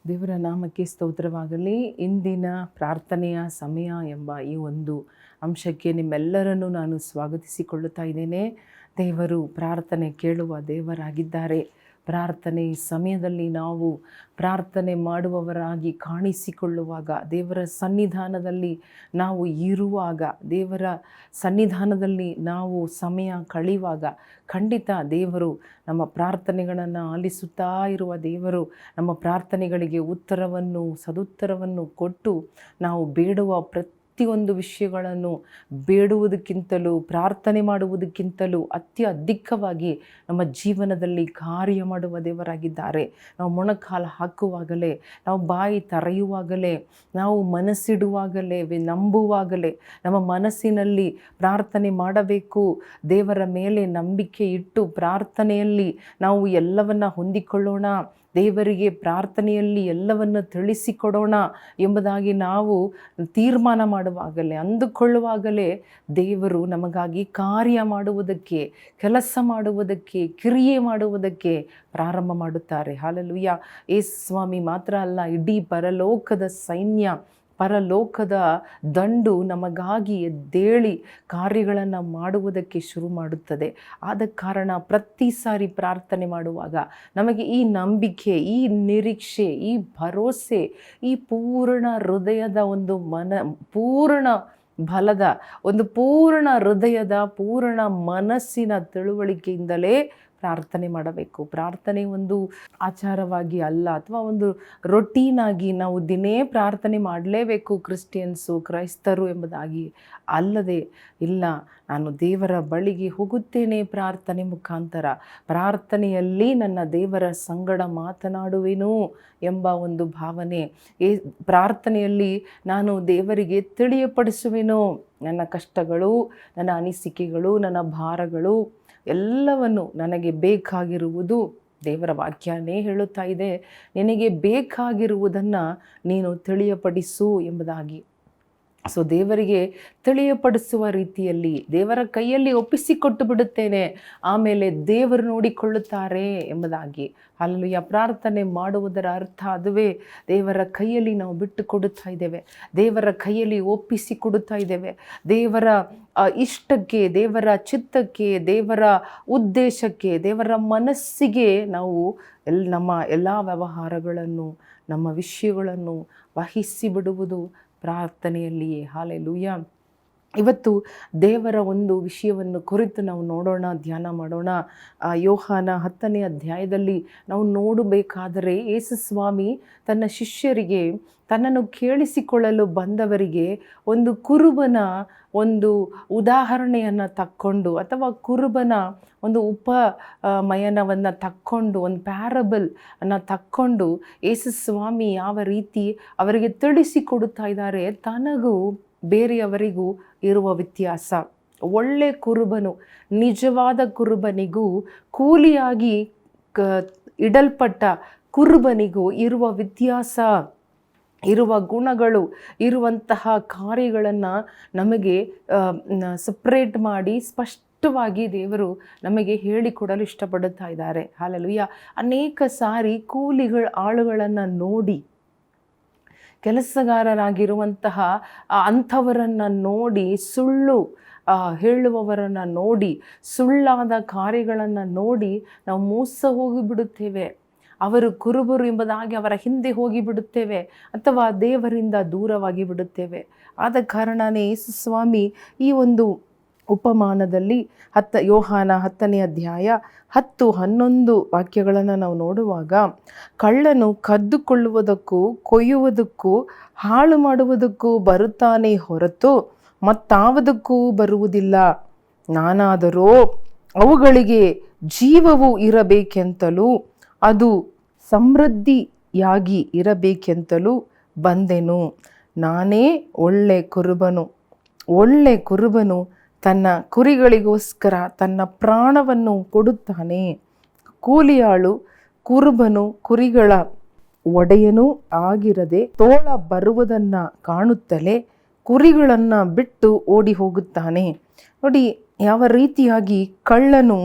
ದೇವರ ನಾಮಕ್ಕೆ ಸ್ತೋತ್ರವಾಗಲಿ. ಇಂದಿನ ಪ್ರಾರ್ಥನೆಯ ಸಮಯ ಎಂಬ ಈ ಒಂದು ಅಂಶಕ್ಕೆ ನಿಮ್ಮೆಲ್ಲರನ್ನು ನಾನು ಸ್ವಾಗತಿಸಿಕೊಳ್ಳುತ್ತಾ ಇದ್ದೇನೆ. ದೇವರು ಪ್ರಾರ್ಥನೆ ಕೇಳುವ ದೇವರಾಗಿದ್ದಾರೆ. ಪ್ರಾರ್ಥನೆ ಸಮಯದಲ್ಲಿ ನಾವು ಪ್ರಾರ್ಥನೆ ಮಾಡುವವರಾಗಿ ಕಾಣಿಸಿಕೊಳ್ಳುವಾಗ, ದೇವರ ಸನ್ನಿಧಾನದಲ್ಲಿ ನಾವು ಇರುವಾಗ, ದೇವರ ಸನ್ನಿಧಾನದಲ್ಲಿ ನಾವು ಸಮಯ ಕಳೆಯುವಾಗ ಖಂಡಿತ ದೇವರು ನಮ್ಮ ಪ್ರಾರ್ಥನೆಗಳನ್ನು ಆಲಿಸುತ್ತಾ ಇರುವ ದೇವರು ನಮ್ಮ ಪ್ರಾರ್ಥನೆಗಳಿಗೆ ಉತ್ತರವನ್ನು ಸದುತ್ತರವನ್ನು ಕೊಟ್ಟು ನಾವು ಬೇಡುವ ಪ್ರತಿಯೊಂದು ವಿಷಯಗಳನ್ನು ಬೇಡುವುದಕ್ಕಿಂತಲೂ ಪ್ರಾರ್ಥನೆ ಮಾಡುವುದಕ್ಕಿಂತಲೂ ಅಧಿಕವಾಗಿ ನಮ್ಮ ಜೀವನದಲ್ಲಿ ಕಾರ್ಯ ಮಾಡುವ ದೇವರಾಗಿದ್ದಾರೆ. ನಾವು ಮೊಣಕಾಲು ಹಾಕುವಾಗಲೇ, ನಾವು ಬಾಯಿ ತೆರೆಯುವಾಗಲೇ, ನಾವು ಮನಸ್ಸಿಡುವಾಗಲೇ, ನಂಬುವಾಗಲೇ, ನಮ್ಮ ಮನಸ್ಸಿನಲ್ಲಿ ಪ್ರಾರ್ಥನೆ ಮಾಡಬೇಕು, ದೇವರ ಮೇಲೆ ನಂಬಿಕೆ ಇಟ್ಟು ಪ್ರಾರ್ಥನೆಯಲ್ಲಿ ನಾವು ಎಲ್ಲವನ್ನ ಹೊಂದಿಕೊಳ್ಳೋಣ, ದೇವರಿಗೆ ಪ್ರಾರ್ಥನೆಯಲ್ಲಿ ಎಲ್ಲವನ್ನು ತಿಳಿಸಿಕೊಡೋಣ ಎಂಬುದಾಗಿ ನಾವು ತೀರ್ಮಾನ ಮಾಡುವಾಗಲೇ, ಅಂದುಕೊಳ್ಳುವಾಗಲೇ ದೇವರು ನಮಗಾಗಿ ಕಾರ್ಯ ಮಾಡುವುದಕ್ಕೆ, ಕೆಲಸ ಮಾಡುವುದಕ್ಕೆ, ಕ್ರಿಯೆ ಮಾಡುವುದಕ್ಕೆ ಪ್ರಾರಂಭ ಮಾಡುತ್ತಾರೆ. ಹಾಲೆಲೂಯಾ. ಯೇಸು ಸ್ವಾಮಿ ಮಾತ್ರ ಅಲ್ಲ, ಇಡೀ ಪರಲೋಕದ ಸೈನ್ಯ, ಪರಲೋಕದ ದಂಡು ನಮಗಾಗಿ ಎದ್ದೇಳಿ ಕಾರ್ಯಗಳನ್ನು ಮಾಡುವುದಕ್ಕೆ ಶುರು ಮಾಡುತ್ತದೆ. ಆದ ಕಾರಣ ಪ್ರತಿ ಸಾರಿ ಪ್ರಾರ್ಥನೆ ಮಾಡುವಾಗ ನಮಗೆ ಈ ನಂಬಿಕೆ, ಈ ನಿರೀಕ್ಷೆ, ಈ ಭರವಸೆ, ಈ ಪೂರ್ಣ ಹೃದಯದ ಒಂದು ಪೂರ್ಣ ಬಲದ ಒಂದು ಪೂರ್ಣ ಹೃದಯದ ಪೂರ್ಣ ಮನಸ್ಸಿನ ತಿಳುವಳಿಕೆಯಿಂದಲೇ ಪ್ರಾರ್ಥನೆ ಮಾಡಬೇಕು. ಪ್ರಾರ್ಥನೆ ಒಂದು ಆಚಾರವಾಗಿ ಅಲ್ಲ, ಅಥವಾ ಒಂದು ರೊಟೀನಾಗಿ ನಾವು ದಿನೇ ಪ್ರಾರ್ಥನೆ ಮಾಡಲೇಬೇಕು ಕ್ರಿಸ್ಟಿಯನ್ಸು, ಕ್ರೈಸ್ತರು ಎಂಬುದಾಗಿ ಅಲ್ಲದೆ, ಇಲ್ಲ, ನಾನು ದೇವರ ಬಳಿಗೆ ಹೋಗುತ್ತೇನೆ ಪ್ರಾರ್ಥನೆ ಮುಖಾಂತರ, ಪ್ರಾರ್ಥನೆಯಲ್ಲಿ ನನ್ನ ದೇವರ ಸಂಗಡ ಮಾತನಾಡುವೆನು ಎಂಬ ಒಂದು ಭಾವನೆ, ಪ್ರಾರ್ಥನೆಯಲ್ಲಿ ನಾನು ದೇವರಿಗೆ ತಿಳಿಯಪಡಿಸುವೆನು ನನ್ನ ಕಷ್ಟಗಳು, ನನ್ನ ಅನಿಸಿಕೆಗಳು, ನನ್ನ ಭಾರಗಳು ಎಲ್ಲವನ್ನು. ನನಗೆ ಬೇಕಾಗಿರುವುದು, ದೇವರ ವಾಕ್ಯನೇ ಹೇಳುತ್ತಾ ಇದೆ, ನಿನಗೆ ಬೇಕಾಗಿರುವುದನ್ನು ನೀನು ತಿಳಿಯಪಡಿಸು ಎಂಬುದಾಗಿ. ಸೊ ದೇವರಿಗೆ ತಿಳಿಯಪಡಿಸುವ ರೀತಿಯಲ್ಲಿ ದೇವರ ಕೈಯಲ್ಲಿ ಒಪ್ಪಿಸಿಕೊಟ್ಟು ಬಿಡುತ್ತೇನೆ, ಆಮೇಲೆ ದೇವರು ನೋಡಿಕೊಳ್ಳುತ್ತಾರೆ ಎಂಬುದಾಗಿ. ಅಲ್ಲಿ ಪ್ರಾರ್ಥನೆ ಮಾಡುವುದರ ಅರ್ಥ ಅದುವೇ. ದೇವರ ಕೈಯಲ್ಲಿ ನಾವು ಬಿಟ್ಟು ಕೊಡುತ್ತಾ ಇದ್ದೇವೆ, ದೇವರ ಕೈಯಲ್ಲಿ ಒಪ್ಪಿಸಿಕೊಡುತ್ತಾ ಇದ್ದೇವೆ. ದೇವರ ಇಷ್ಟಕ್ಕೆ, ದೇವರ ಚಿತ್ತಕ್ಕೆ, ದೇವರ ಉದ್ದೇಶಕ್ಕೆ, ದೇವರ ಮನಸ್ಸಿಗೆ ನಾವು ನಮ್ಮ ಎಲ್ಲ ವ್ಯವಹಾರಗಳನ್ನು, ನಮ್ಮ ವಿಷಯಗಳನ್ನು ವಹಿಸಿ ಬಿಡುವುದು ಪ್ರಾರ್ಥನೆಯಲ್ಲಿಯೇ. ಹಾಲೆಲೂಯಾ. ಇವತ್ತು ದೇವರ ಒಂದು ವಿಷಯವನ್ನು ಕುರಿತು ನಾವು ನೋಡೋಣ, ಧ್ಯಾನ ಮಾಡೋಣ. ಯೋಹಾನ 10ನೇ ಅಧ್ಯಾಯದಲ್ಲಿ ನಾವು ನೋಡಬೇಕಾದರೆ, ಯೇಸು ಸ್ವಾಮಿ ತನ್ನ ಶಿಷ್ಯರಿಗೆ, ತನ್ನನ್ನು ಕೇಳಿಸಿಕೊಳ್ಳಲು ಬಂದವರಿಗೆ ಒಂದು ಕುರುಬನ ಒಂದು ಉದಾಹರಣೆಯನ್ನು ತಕ್ಕೊಂಡು, ಅಥವಾ ಕುರುಬನ ಒಂದು ಉಪಮಯನವನ್ನು ತಕ್ಕೊಂಡು, ಒಂದು ಪ್ಯಾರಬಲ್ ಅನ್ನು ತಕ್ಕೊಂಡು ಯೇಸು ಸ್ವಾಮಿ ಯಾವ ರೀತಿ ಅವರಿಗೆ ತಿಳಿಸಿಕೊಡುತ್ತಾ ಇದ್ದಾರೆ, ತನಗೂ ಬೇರೆಯವರಿಗೂ ಇರುವ ವ್ಯತ್ಯಾಸ. ಒಳ್ಳೆ ಕುರುಬನು, ನಿಜವಾದ ಕುರುಬನಿಗೂ ಕೂಲಿಯಾಗಿ ಇಡಲ್ಪಟ್ಟ ಕುರುಬನಿಗೂ ಇರುವ ವ್ಯತ್ಯಾಸ, ಇರುವ ಗುಣಗಳು, ಇರುವಂತಹ ಕಾರ್ಯಗಳನ್ನು ನಮಗೆ ಸಪ್ರೇಟ್ ಮಾಡಿ ಸ್ಪಷ್ಟವಾಗಿ ದೇವರು ನಮಗೆ ಹೇಳಿಕೊಡಲು ಇಷ್ಟಪಡುತ್ತಾ ಇದ್ದಾರೆ. ಹಾಲೆಲೂಯಾ. ಅನೇಕ ಸಾರಿ ಆಳುಗಳನ್ನು ನೋಡಿ, ಕೆಲಸಗಾರರಾಗಿರುವಂತಹ ಅಂಥವರನ್ನು ನೋಡಿ, ಸುಳ್ಳು ಹೇಳುವವರನ್ನು ನೋಡಿ, ಸುಳ್ಳಾದ ಕಾರ್ಯಗಳನ್ನು ನೋಡಿ ನಾವು ಮೋಸ ಹೋಗಿಬಿಡುತ್ತೇವೆ. ಅವರು ಕುರುಬರು ಎಂಬುದಾಗಿ ಅವರ ಹಿಂದೆ ಹೋಗಿಬಿಡುತ್ತೇವೆ, ಅಥವಾ ದೇವರಿಂದ ದೂರವಾಗಿ ಬಿಡುತ್ತೇವೆ. ಆದ ಕಾರಣನೇ ಯೇಸು ಸ್ವಾಮಿ ಈ ಒಂದು ಉಪಮಾನದಲ್ಲಿ ಯೋಹಾನ 10ನೇ ಅಧ್ಯಾಯ 10-11 ವಾಕ್ಯಗಳನ್ನು ನಾವು ನೋಡುವಾಗ, ಕಳ್ಳನು ಕದ್ದುಕೊಳ್ಳುವುದಕ್ಕೂ ಕೊಯ್ಯುವುದಕ್ಕೂ ಹಾಳು ಮಾಡುವುದಕ್ಕೂ ಬರುತ್ತಾನೆ ಹೊರತು ಮತ್ತಾವುದಕ್ಕೂ ಬರುವುದಿಲ್ಲ. ನಾನಾದರೋ ಅವುಗಳಿಗೆ ಜೀವವು ಇರಬೇಕೆಂತಲೂ ಅದು ಸಮೃದ್ಧಿಯಾಗಿ ಇರಬೇಕೆಂತಲೂ ಬಂದೆನು. ನಾನೇ ಒಳ್ಳೆ ಕುರುಬನು. ಒಳ್ಳೆ ಕುರುಬನು ತನ್ನ ಕುರಿಗಳಿಗೋಸ್ಕರ ತನ್ನ ಪ್ರಾಣವನ್ನು ಕೊಡುತ್ತಾನೆ. ಕೂಲಿಯಾಳು ಕುರುಬನು ಕುರಿಗಳ ಒಡೆಯನೂ ಆಗಿರದೆ ತೋಳ ಬರುವುದನ್ನು ಕಾಣುತ್ತಲೇ ಕುರಿಗಳನ್ನು ಬಿಟ್ಟು ಓಡಿ ಹೋಗುತ್ತಾನೆ. ನೋಡಿ, ಯಾವ ರೀತಿಯಾಗಿ ಕಳ್ಳನು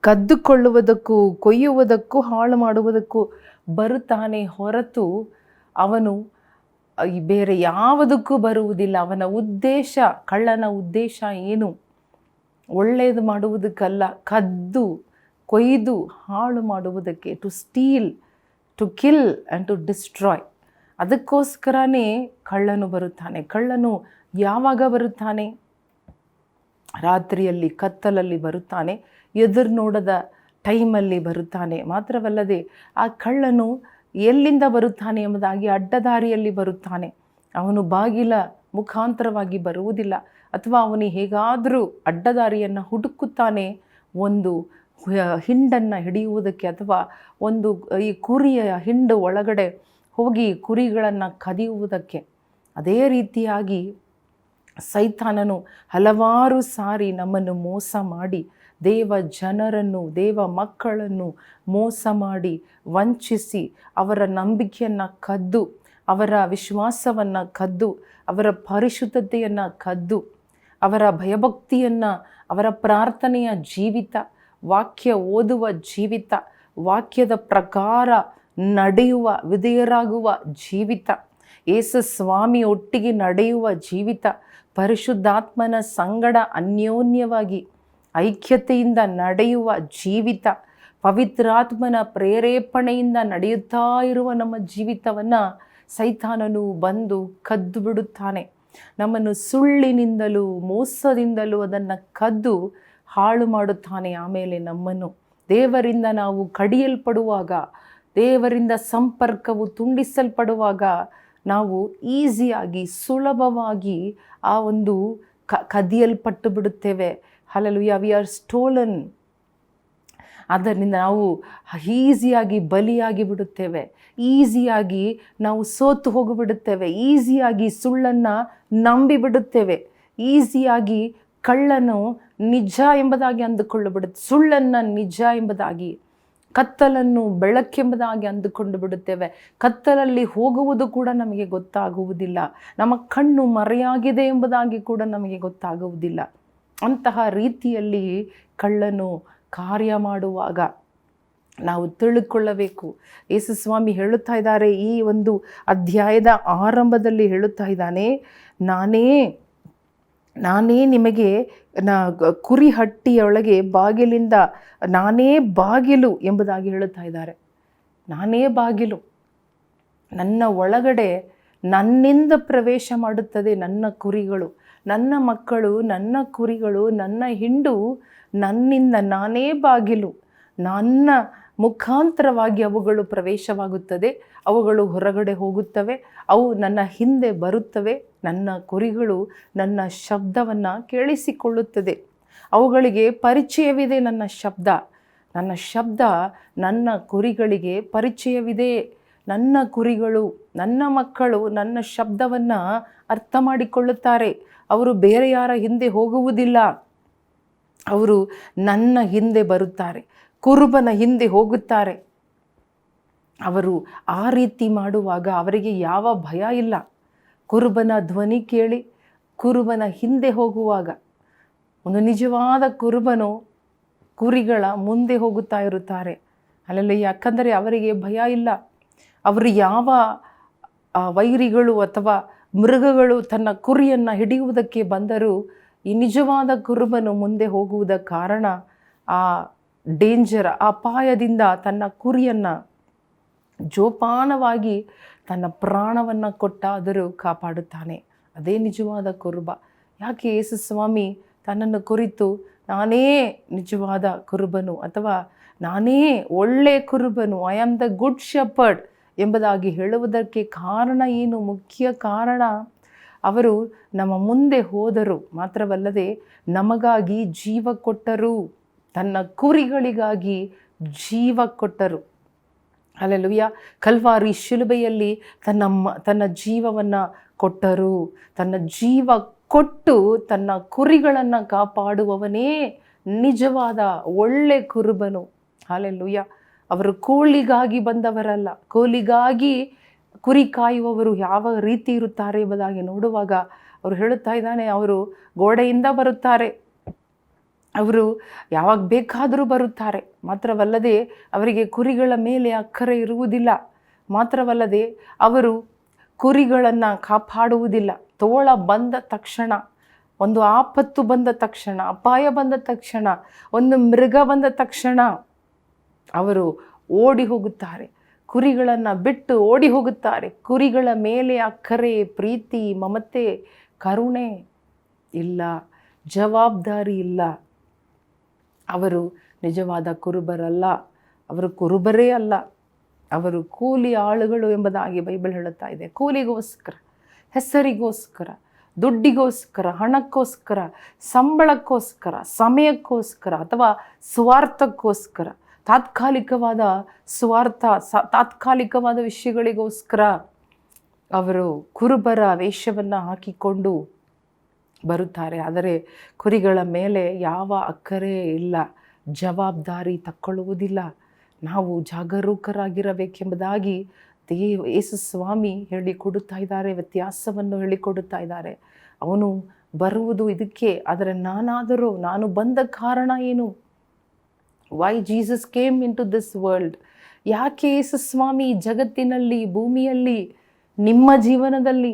ಕದ್ದುಕೊಳ್ಳುವುದಕ್ಕೂ ಕೊಯ್ಯುವುದಕ್ಕೂ ಹಾಳು ಮಾಡುವುದಕ್ಕೂ ಬರುತ್ತಾನೆ ಹೊರತು ಅವನು ಬೇರೆ ಯಾವುದಕ್ಕೂ ಬರುವುದಿಲ್ಲ. ಅವನ ಉದ್ದೇಶ, ಕಳ್ಳನ ಉದ್ದೇಶ ಏನು? ಒಳ್ಳೆಯದು ಮಾಡುವುದಕ್ಕಲ್ಲ, ಕದ್ದು ಕೊಯ್ದು ಹಾಳು ಮಾಡುವುದಕ್ಕೆ. To steal, to kill and to destroy. ಅದಕ್ಕೋಸ್ಕರನೇ ಕಳ್ಳನು ಬರುತ್ತಾನೆ. ಕಳ್ಳನು ಯಾವಾಗ ಬರುತ್ತಾನೆ? ರಾತ್ರಿಯಲ್ಲಿ, ಕತ್ತಲಲ್ಲಿ ಬರುತ್ತಾನೆ. ಎದುರು ನೋಡದ ಟೈಮಲ್ಲಿ ಬರುತ್ತಾನೆ. ಮಾತ್ರವಲ್ಲದೆ ಆ ಕಳ್ಳನು ಎಲ್ಲಿಂದ ಬರುತ್ತಾನೆ ಎಂಬುದಾಗಿ ಅಡ್ಡದಾರಿಯಲ್ಲಿ ಬರುತ್ತಾನೆ. ಅವನು ಬಾಗಿಲ ಮುಖಾಂತರವಾಗಿ ಬರುವುದಿಲ್ಲ, ಅಥವಾ ಅವನು ಹೇಗಾದರೂ ಅಡ್ಡದಾರಿಯನ್ನು ಹುಡುಕುತ್ತಾನೆ ಒಂದು ಹಿಂಡನ್ನು ಹಿಡಿಯುವುದಕ್ಕೆ, ಅಥವಾ ಒಂದು ಈ ಕುರಿಯ ಹಿಂಡು ಒಳಗಡೆ ಹೋಗಿ ಕುರಿಗಳನ್ನು ಕದಿಯುವುದಕ್ಕೆ. ಅದೇ ರೀತಿಯಾಗಿ ಸೈತಾನನು ಹಲವಾರು ಸಾರಿ ನಮ್ಮನ್ನು ಮೋಸ ಮಾಡಿ, ದೇವ ಜನರನ್ನು, ದೇವ ಮಕ್ಕಳನ್ನು ಮೋಸ ಮಾಡಿ, ವಂಚಿಸಿ, ಅವರ ನಂಬಿಕೆಯನ್ನು ಕದ್ದು, ಅವರ ವಿಶ್ವಾಸವನ್ನು ಕದ್ದು, ಅವರ ಪರಿಶುದ್ಧತೆಯನ್ನು ಕದ್ದು, ಅವರ ಭಯಭಕ್ತಿಯನ್ನು, ಅವರ ಪ್ರಾರ್ಥನೆಯ ಜೀವಿತ, ವಾಕ್ಯ ಓದುವ ಜೀವಿತ, ವಾಕ್ಯದ ಪ್ರಕಾರ ನಡೆಯುವ, ವಿಧೇಯರಾಗುವ ಜೀವಿತ, ಯೇಸು ಸ್ವಾಮಿ ಒಟ್ಟಿಗೆ ನಡೆಯುವ ಜೀವಿತ, ಪರಿಶುದ್ಧಾತ್ಮನ ಸಂಗಡ ಅನ್ಯೋನ್ಯವಾಗಿ ಐಕ್ಯತೆಯಿಂದ ನಡೆಯುವ ಜೀವಿತ, ಪವಿತ್ರಾತ್ಮನ ಪ್ರೇರೇಪಣೆಯಿಂದ ನಡೆಯುತ್ತಾ ಇರುವ ನಮ್ಮ ಜೀವಿತವನ್ನು ಸೈತಾನನು ಬಂದು ಕದ್ದು ಬಿಡುತ್ತಾನೆ. ನಮ್ಮನ್ನು ಸುಳ್ಳಿನಿಂದಲೂ ಮೋಸದಿಂದಲೂ ಅದನ್ನು ಕದ್ದು ಹಾಳು ಮಾಡುತ್ತಾನೆ. ಆಮೇಲೆ ನಮ್ಮನ್ನು ದೇವರಿಂದ ನಾವು ಕಡಿಯಲ್ಪಡುವಾಗ, ದೇವರಿಂದ ಸಂಪರ್ಕವು ತುಂಡಿಸಲ್ಪಡುವಾಗ ನಾವು ಈಸಿಯಾಗಿ, ಸುಲಭವಾಗಿ ಆ ಒಂದು ಕದಿಯಲ್ಪಟ್ಟು ಬಿಡುತ್ತೇವೆ. ಹಲ್ಲೆಲೂಯಾ. We are stolen. ಅದರಿಂದ ನಾವು ಈಸಿಯಾಗಿ ಬಲಿಯಾಗಿ ಬಿಡುತ್ತೇವೆ. ಈಸಿಯಾಗಿ ನಾವು ಸೋತು ಹೋಗಿಬಿಡುತ್ತೇವೆ. ಈಸಿಯಾಗಿ ಸುಳ್ಳನ್ನು ನಂಬಿಬಿಡುತ್ತೇವೆ. ಈಸಿಯಾಗಿ ಕಳ್ಳನು ನಿಜ ಎಂಬುದಾಗಿ ಅಂದುಕೊಳ್ಳುಬಿಡುತ್ತೆ, ಸುಳ್ಳನ್ನು ನಿಜ ಎಂಬುದಾಗಿ, ಕತ್ತಲನ್ನು ಬೆಳಕೆಂಬುದಾಗಿ ಅಂದುಕೊಂಡು ಬಿಡುತ್ತೇವೆ. ಕತ್ತಲಲ್ಲಿ ಹೋಗುವುದು ಕೂಡ ನಮಗೆ ಗೊತ್ತಾಗುವುದಿಲ್ಲ. ನಮ್ಮ ಕಣ್ಣು ಮರೆಯಾಗಿದೆ ಎಂಬುದಾಗಿ ಕೂಡ ನಮಗೆ ಗೊತ್ತಾಗುವುದಿಲ್ಲ. ಅಂತಹ ರೀತಿಯಲ್ಲಿ ಕಳ್ಳನು ಕಾರ್ಯ ಮಾಡುವಾಗ ನಾವು ತಿಳ್ಕೊಳ್ಳಬೇಕು. ಯೇಸು ಸ್ವಾಮಿ ಹೇಳುತ್ತಾ ಇದ್ದಾರೆ, ಈ ಒಂದು ಅಧ್ಯಾಯದ ಆರಂಭದಲ್ಲಿ ಹೇಳುತ್ತಾ ಇದ್ದಾನೆ, ನಾನೇ ನಿಮಗೆ ಕುರಿ ಹಟ್ಟಿಯೊಳಗೆ ಬಾಗಿಲಿಂದ, ನಾನೇ ಬಾಗಿಲು ಎಂಬುದಾಗಿ ಹೇಳುತ್ತಾ ಇದ್ದಾರೆ. ನಾನೇ ಬಾಗಿಲು. ನನ್ನ ಒಳಗಡೆ ನನ್ನಿಂದ ಪ್ರವೇಶ ಮಾಡುತ್ತದೆ ನನ್ನ ಕುರಿಗಳು, ನನ್ನ ಮಕ್ಕಳು, ನನ್ನ ಕುರಿಗಳು, ನನ್ನ ಹಿಂಡು ನನ್ನಿಂದ. ನಾನೇ ಬಾಗಿಲು. ನನ್ನ ಮುಖಾಂತರವಾಗಿ ಅವುಗಳು ಪ್ರವೇಶವಾಗುತ್ತದೆ, ಅವುಗಳು ಹೊರಗಡೆ ಹೋಗುತ್ತವೆ, ಅವು ನನ್ನ ಹಿಂದೆ ಬರುತ್ತವೆ. ನನ್ನ ಕುರಿಗಳು ನನ್ನ ಶಬ್ದವನ್ನು ಕೇಳಿಸಿಕೊಳ್ಳುತ್ತದೆ. ಅವುಗಳಿಗೆ ಪರಿಚಯವಿದೆ. ನನ್ನ ಶಬ್ದ ನನ್ನ ಕುರಿಗಳಿಗೆ ಪರಿಚಯವಿದೆ. ನನ್ನ ಕುರಿಗಳು, ನನ್ನ ಮಕ್ಕಳು ನನ್ನ ಶಬ್ದವನ್ನು ಅರ್ಥ ಮಾಡಿಕೊಳ್ಳುತ್ತಾರೆ. ಅವರು ಬೇರೆ ಯಾರ ಹಿಂದೆ ಹೋಗುವುದಿಲ್ಲ, ಅವರು ನನ್ನ ಹಿಂದೆ ಬರುತ್ತಾರೆ, ಕುರುಬನ ಹಿಂದೆ ಹೋಗುತ್ತಾರೆ. ಅವರು ಆ ರೀತಿ ಮಾಡುವಾಗ ಅವರಿಗೆ ಯಾವ ಭಯ ಇಲ್ಲ. ಕುರುಬನ ಧ್ವನಿ ಕೇಳಿ ಕುರುಬನ ಹಿಂದೆ ಹೋಗುವಾಗ, ಒಂದು ನಿಜವಾದ ಕುರುಬನು ಕುರಿಗಳ ಮುಂದೆ ಹೋಗುತ್ತಾ ಇರುತ್ತಾರೆ. ಅಲ್ಲೆಲ್ಲ ಯಾಕಂದರೆ ಅವರಿಗೆ ಭಯ ಇಲ್ಲ. ಅವರು ಯಾವ ವೈರಿಗಳು ಅಥವಾ ಮೃಗಗಳು ತನ್ನ ಕುರಿಯನ್ನು ಹಿಡಿಯುವುದಕ್ಕೆ ಬಂದರೂ ಈ ನಿಜವಾದ ಕುರುಬನು ಮುಂದೆ ಹೋಗುವುದ ಕಾರಣ ಆ ಡೇಂಜರ್, ಆ ಅಪಾಯದಿಂದ ತನ್ನ ಕುರಿಯನ್ನು ಜೋಪಾನವಾಗಿ ತನ್ನ ಪ್ರಾಣವನ್ನು ಕೊಟ್ಟಾದರೂ ಕಾಪಾಡುತ್ತಾನೆ. ಅದೇ ನಿಜವಾದ ಕುರುಬ. ಯಾಕೆ ಯೇಸು ಸ್ವಾಮಿ ತನ್ನನ್ನು ಕುರಿತು ನಾನೇ ನಿಜವಾದ ಕುರುಬನು ಅಥವಾ ನಾನೇ ಒಳ್ಳೆ ಕುರುಬನು, I am the good shepherd ಎಂಬುದಾಗಿ ಹೇಳುವುದಕ್ಕೆ ಕಾರಣ ಏನು? ಮುಖ್ಯ ಕಾರಣ, ಅವರು ನಮ್ಮ ಮುಂದೆ ಹೋದರು, ಮಾತ್ರವಲ್ಲದೆ ನಮಗಾಗಿ ಜೀವ ಕೊಟ್ಟರು. ತನ್ನ ಕುರಿಗಳಿಗಾಗಿ ಜೀವ ಕೊಟ್ಟರು. ಹಲ್ಲೆಲೂಯಾ. ಕಲ್ವಾರಿ ಶಿಲುಬೆಯಲ್ಲಿ ತನ್ನ ಜೀವವನ್ನು ಕೊಟ್ಟರು. ತನ್ನ ಜೀವ ಕೊಟ್ಟು ತನ್ನ ಕುರಿಗಳನ್ನು ಕಾಪಾಡುವವನೇ ನಿಜವಾದ ಒಳ್ಳೆ ಕುರುಬನು. ಹಲ್ಲೆಲೂಯಾ. ಅವರು ಕೋಲಿಗಾಗಿ ಬಂದವರಲ್ಲ. ಕೋಲಿಗಾಗಿ ಕುರಿ ಕಾಯುವವರು ಯಾವ ರೀತಿ ಇರುತ್ತಾರೆ ಎಂಬುದಾಗಿ ನೋಡುವಾಗ ಅವರು ಹೇಳುತ್ತಾ ಇದ್ದಾನೆ, ಅವರು ಗೋಡೆಯಿಂದ ಬರುತ್ತಾರೆ, ಅವರು ಯಾವಾಗ ಬೇಕಾದರೂ ಬರುತ್ತಾರೆ. ಮಾತ್ರವಲ್ಲದೆ ಅವರಿಗೆ ಕುರಿಗಳ ಮೇಲೆ ಅಕ್ಕರೆ ಇರುವುದಿಲ್ಲ. ಮಾತ್ರವಲ್ಲದೆ ಅವರು ಕುರಿಗಳನ್ನು ಕಾಪಾಡುವುದಿಲ್ಲ. ತೋಳ ಬಂದ ತಕ್ಷಣ, ಒಂದು ಆಪತ್ತು ಬಂದ ತಕ್ಷಣ, ಅಪಾಯ ಬಂದ ತಕ್ಷಣ, ಒಂದು ಮೃಗ ಬಂದ ತಕ್ಷಣ ಅವರು ಓಡಿ ಹೋಗುತ್ತಾರೆ. ಕುರಿಗಳನ್ನು ಬಿಟ್ಟು ಓಡಿ ಹೋಗುತ್ತಾರೆ. ಕುರಿಗಳ ಮೇಲೆ ಅಕ್ಕರೆ, ಪ್ರೀತಿ, ಮಮತೆ, ಕರುಣೆ ಇಲ್ಲ, ಜವಾಬ್ದಾರಿ ಇಲ್ಲ. ಅವರು ನಿಜವಾದ ಕುರುಬರಲ್ಲ. ಅವರು ಕುರುಬರೇ ಅಲ್ಲ, ಅವರು ಕೂಲಿ ಆಳುಗಳು ಎಂಬುದಾಗಿ ಬೈಬಲ್ ಹೇಳುತ್ತಾ ಇದೆ. ಕೂಲಿಗೋಸ್ಕರ, ಹೆಸರಿಗೋಸ್ಕರ, ದುಡ್ಡಿಗೋಸ್ಕರ, ಹಣಕ್ಕೋಸ್ಕರ, ಸಂಬಳಕ್ಕೋಸ್ಕರ, ಸಮಯಕ್ಕೋಸ್ಕರ ಅಥವಾ ಸ್ವಾರ್ಥಕ್ಕೋಸ್ಕರ, ತಾತ್ಕಾಲಿಕವಾದ ಸ್ವಾರ್ಥ, ತಾತ್ಕಾಲಿಕವಾದ ವಿಷಯಗಳಿಗೋಸ್ಕರ ಅವರು ಕುರುಬರ ವೇಷವನ್ನು ಹಾಕಿಕೊಂಡು ಬರುತ್ತಾರೆ. ಆದರೆ ಕುರಿಗಳ ಮೇಲೆ ಯಾವ ಅಕ್ಕರೆ ಇಲ್ಲ, ಜವಾಬ್ದಾರಿ ತಕ್ಕೊಳ್ಳುವುದಿಲ್ಲ. ನಾವು ಜಾಗರೂಕರಾಗಿರಬೇಕೆಂಬುದಾಗಿ ಯೇಸು ಸ್ವಾಮಿ ಹೇಳಿಕೊಡುತ್ತಾ ಇದ್ದಾರೆ, ವ್ಯತ್ಯಾಸವನ್ನು ಹೇಳಿಕೊಡುತ್ತಾ ಇದ್ದಾರೆ. ಅವನು ಬರುವುದು ಇದಕ್ಕೆ, ಆದರೆ ನಾನು ಬಂದ ಕಾರಣ ಏನು? Why Jesus came into this world? ಯಾಕೆ ಯೇಸು ಸ್ವಾಮಿ ಜಗತ್ತಿನಲ್ಲಿ, ಭೂಮಿಯಲ್ಲಿ, ನಿಮ್ಮ ಜೀವನದಲ್ಲಿ,